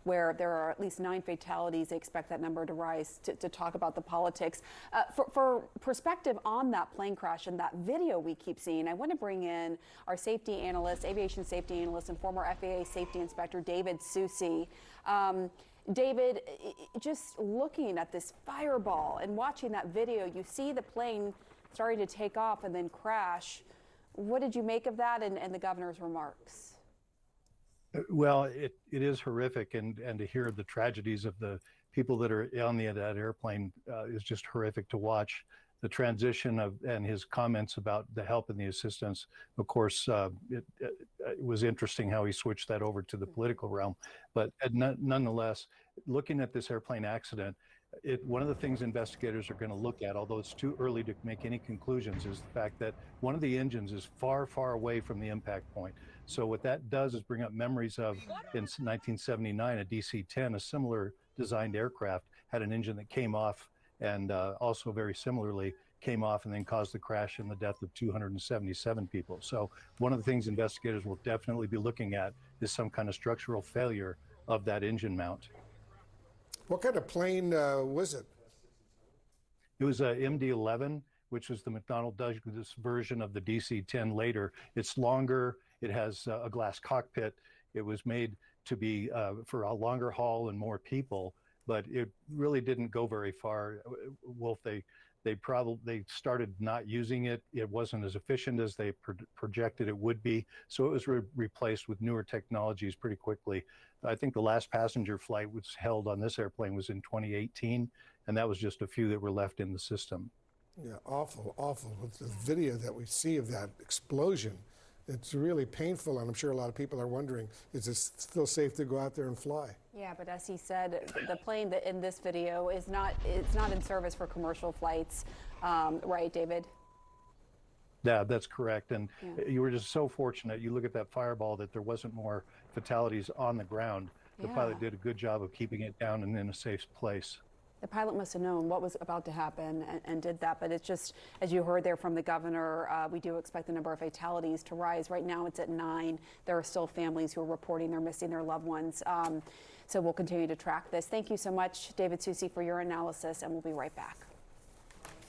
where there are at least 9 fatalities. They expect that number to rise to talk about the politics. For perspective on that plane crash and that video we keep seeing, I want to bring in our safety analyst, aviation safety analyst, and former FAA safety inspector, David Susi. David, just looking at this fireball and watching that video, you see the plane starting to take off and then crash. What did you make of that and the governor's remarks? Well, it is horrific, and to hear the tragedies of the people that are on that airplane is just horrific to watch. The transition and his comments about the help and the assistance, of course, it was interesting how he switched that over to the political realm. But nonetheless, looking at this airplane accident, one of the things investigators are going to look at, although it's too early to make any conclusions, is the fact that one of the engines is far, far away from the impact point. So what that does is bring up memories of, in 1979, a DC-10, a similar designed aircraft, had an engine that came off and also very similarly came off and then caused the crash and the death of 277 people. So one of the things investigators will definitely be looking at is some kind of structural failure of that engine mount. What kind of plane was it? It was a MD-11, which was the McDonnell Douglas version of the DC-10 later. It's longer, it has a glass cockpit. It was made to be for a longer haul and more people, but it really didn't go very far. Wolf, they started not using it. It wasn't as efficient as they projected it would be. So it was replaced with newer technologies pretty quickly. I think the last passenger flight was held on this airplane was in 2018, and that was just a few that were left in the system. Yeah, awful, awful. With the video that we see of that explosion, it's really painful, and I'm sure a lot of people are wondering, is it still safe to go out there and fly? Yeah, but as he said, the plane that in this video it's not in service for commercial flights, right, David? Yeah, that's correct. And you were just so fortunate. You look at that fireball that there wasn't more fatalities on the ground. The pilot did a good job of keeping it down and in a safe place. The pilot must have known what was about to happen and did that. But it's just, as you heard there from the governor, we do expect the number of fatalities to rise. Right now it's at 9. There are still families who are reporting they're missing their loved ones. So we'll continue to track this. Thank you so much, David Susi, for your analysis, and we'll be right back.